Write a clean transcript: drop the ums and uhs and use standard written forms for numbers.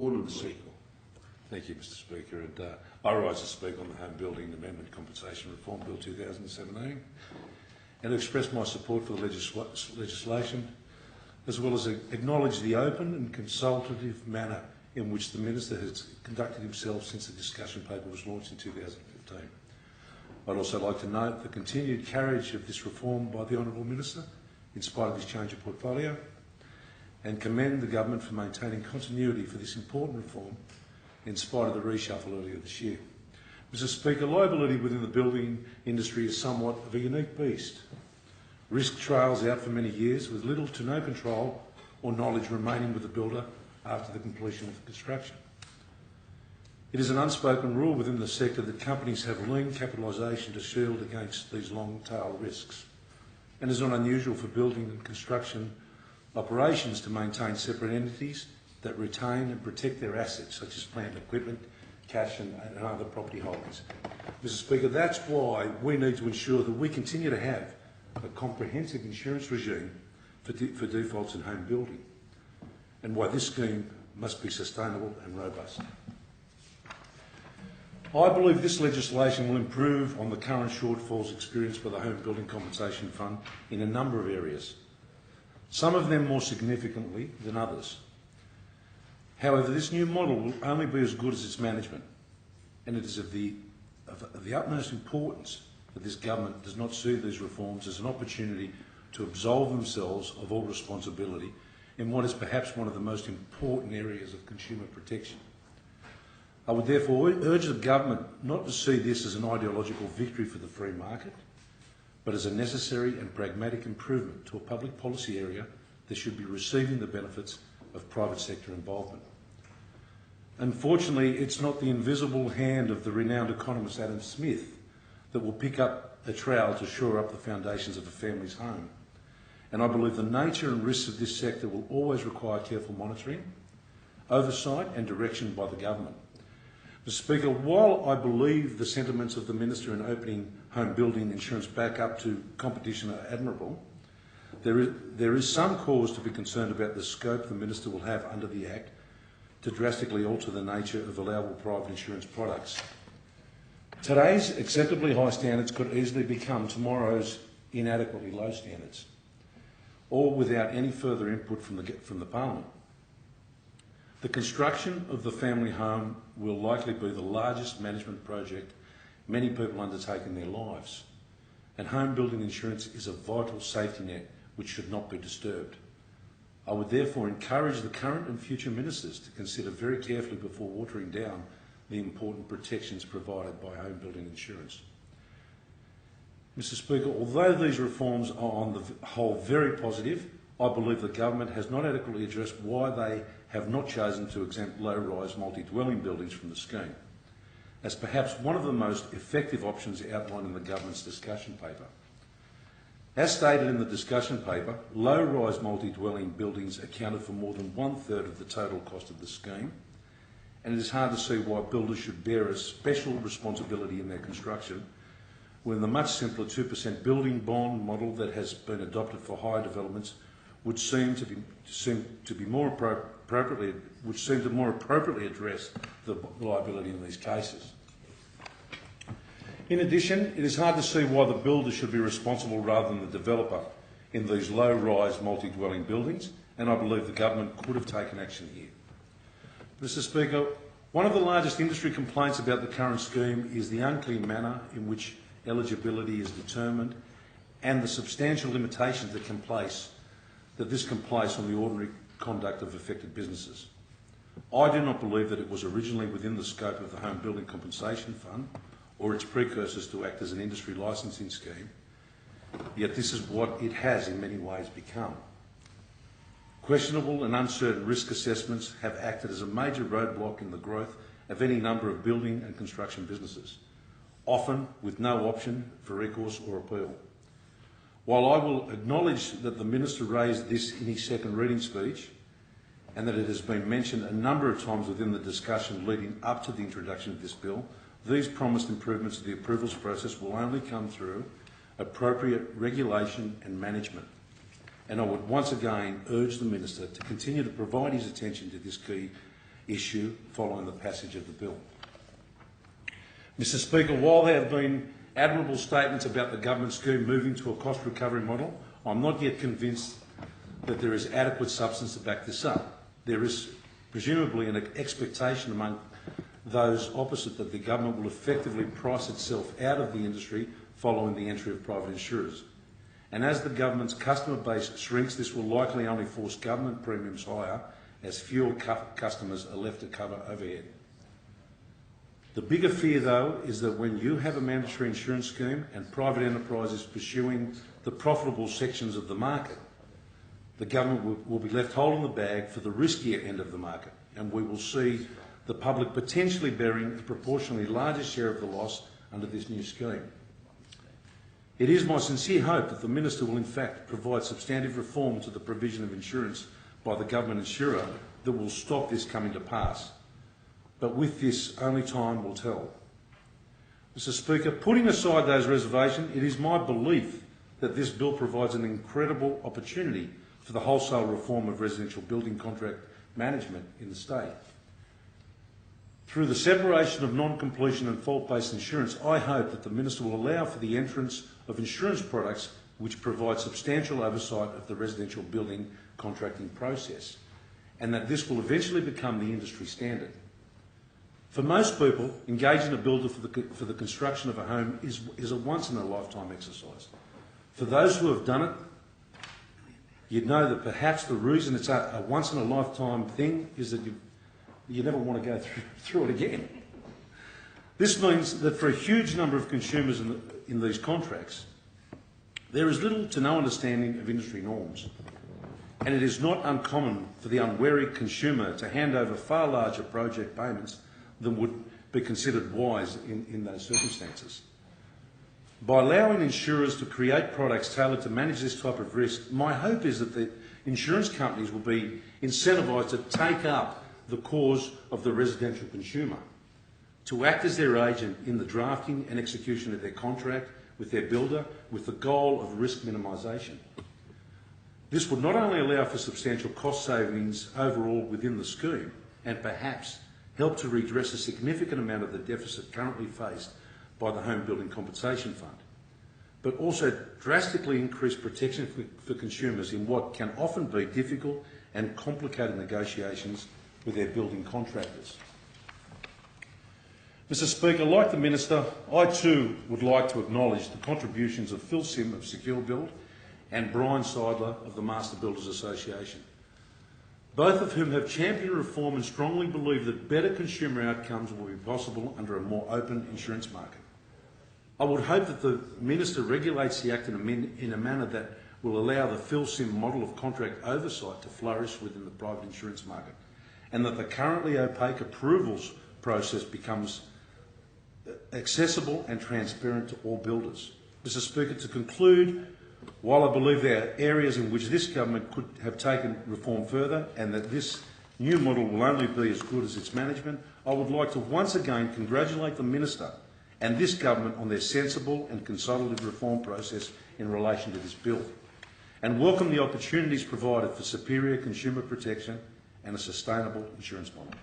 Order the sequel. Thank you, Mr Speaker. And I rise to speak on the Home Building Amendment Compensation Reform Bill 2017 and express my support for the legislation, as well as acknowledge the open and consultative manner in which the Minister has conducted himself since the discussion paper was launched in 2015. I'd also like to note the continued carriage of this reform by the Honourable Minister, in spite of his change of portfolio, and commend the Government for maintaining continuity for this important reform in spite of the reshuffle earlier this year. Mr Speaker, liability within the building industry is somewhat of a unique beast. Risk trails out for many years with little to no control or knowledge remaining with the builder after the completion of the construction. It is an unspoken rule within the sector that companies have lean capitalisation to shield against these long-tail risks, and it is not unusual for building and construction operations to maintain separate entities that retain and protect their assets, such as plant and equipment, cash and other property holdings. Mr Speaker, that's why we need to ensure that we continue to have a comprehensive insurance regime for defaults in home building, and why this scheme must be sustainable and robust. I believe this legislation will improve on the current shortfalls experienced by the Home Building Compensation Fund in a number of areas, some of them more significantly than others. However, this new model will only be as good as its management, and it is of the utmost importance that this Government does not see these reforms as an opportunity to absolve themselves of all responsibility in what is perhaps one of the most important areas of consumer protection. I would therefore urge the Government not to see this as an ideological victory for the free market, but as a necessary and pragmatic improvement to a public policy area that should be receiving the benefits of private sector involvement. Unfortunately, it's not the invisible hand of the renowned economist Adam Smith that will pick up a trowel to shore up the foundations of a family's home. And I believe the nature and risks of this sector will always require careful monitoring, oversight and direction by the Government. Mr Speaker, while I believe the sentiments of the Minister in opening home building insurance back up to competition are admirable, there is some cause to be concerned about the scope the Minister will have under the Act to drastically alter the nature of allowable private insurance products. Today's acceptably high standards could easily become tomorrow's inadequately low standards, all without any further input from the Parliament. The construction of the family home will likely be the largest management project many people undertake in their lives, and home building insurance is a vital safety net which should not be disturbed. I would therefore encourage the current and future ministers to consider very carefully before watering down the important protections provided by home building insurance. Mr Speaker, although these reforms are on the whole very positive, I believe the Government has not adequately addressed why they have not chosen to exempt low-rise multi-dwelling buildings from the scheme, as perhaps one of the most effective options outlined in the Government's discussion paper. As stated in the discussion paper, low-rise multi-dwelling buildings accounted for more than 1/3 of the total cost of the scheme, and it is hard to see why builders should bear a special responsibility in their construction when the much simpler 2% building bond model that has been adopted for higher developments would seem to more appropriately address the liability in these cases. In addition, it is hard to see why the builder should be responsible rather than the developer in these low-rise multi-dwelling buildings, and I believe the Government could have taken action here. Mr Speaker, one of the largest industry complaints about the current scheme is the unclear manner in which eligibility is determined and the substantial limitations that this can place on the ordinary conduct of affected businesses. I do not believe that it was originally within the scope of the Home Building Compensation Fund or its precursors to act as an industry licensing scheme, yet this is what it has in many ways become. Questionable and uncertain risk assessments have acted as a major roadblock in the growth of any number of building and construction businesses, often with no option for recourse or appeal. While I will acknowledge that the Minister raised this in his second reading speech and that it has been mentioned a number of times within the discussion leading up to the introduction of this bill, these promised improvements to the approvals process will only come through appropriate regulation and management. And I would once again urge the Minister to continue to provide his attention to this key issue following the passage of the bill. Mr Speaker, while there have been admirable statements about the government scheme moving to a cost recovery model, I'm not yet convinced that there is adequate substance to back this up. There is presumably an expectation among those opposite that the government will effectively price itself out of the industry following the entry of private insurers. And as the government's customer base shrinks, this will likely only force government premiums higher as fewer customers are left to cover overhead. The bigger fear, though, is that when you have a mandatory insurance scheme and private enterprises pursuing the profitable sections of the market, the government will be left holding the bag for the riskier end of the market, and we will see the public potentially bearing a proportionally larger share of the loss under this new scheme. It is my sincere hope that the Minister will in fact provide substantive reform to the provision of insurance by the government insurer that will stop this coming to pass. But with this, only time will tell. Mr Speaker, putting aside those reservations, it is my belief that this bill provides an incredible opportunity for the wholesale reform of residential building contract management in the state. Through the separation of non-completion and fault-based insurance, I hope that the Minister will allow for the entrance of insurance products which provide substantial oversight of the residential building contracting process, and that this will eventually become the industry standard. For most people, engaging a builder for the construction of a home is a once-in-a-lifetime exercise. For those who have done it, you'd know that perhaps the reason it's a once-in-a-lifetime thing is that you never want to go through it again. This means that for a huge number of consumers in these contracts, there is little to no understanding of industry norms, and it is not uncommon for the unwary consumer to hand over far larger project payments than would be considered wise in those circumstances. By allowing insurers to create products tailored to manage this type of risk, my hope is that the insurance companies will be incentivised to take up the cause of the residential consumer, to act as their agent in the drafting and execution of their contract with their builder with the goal of risk minimisation. This would not only allow for substantial cost savings overall within the scheme and perhaps help to redress a significant amount of the deficit currently faced by the Home Building Compensation Fund, but also drastically increase protection for consumers in what can often be difficult and complicated negotiations with their building contractors. Mr Speaker, like the Minister, I too would like to acknowledge the contributions of Phil Sim of Secure Build and Brian Seidler of the Master Builders Association, both of whom have championed reform and strongly believe that better consumer outcomes will be possible under a more open insurance market. I would hope that the Minister regulates the Act in a manner that will allow the Phil Sim model of contract oversight to flourish within the private insurance market, and that the currently opaque approvals process becomes accessible and transparent to all builders. Mr Speaker, to conclude, while I believe there are areas in which this government could have taken reform further and that this new model will only be as good as its management, I would like to once again congratulate the Minister and this government on their sensible and consultative reform process in relation to this bill, and welcome the opportunities provided for superior consumer protection and a sustainable insurance model.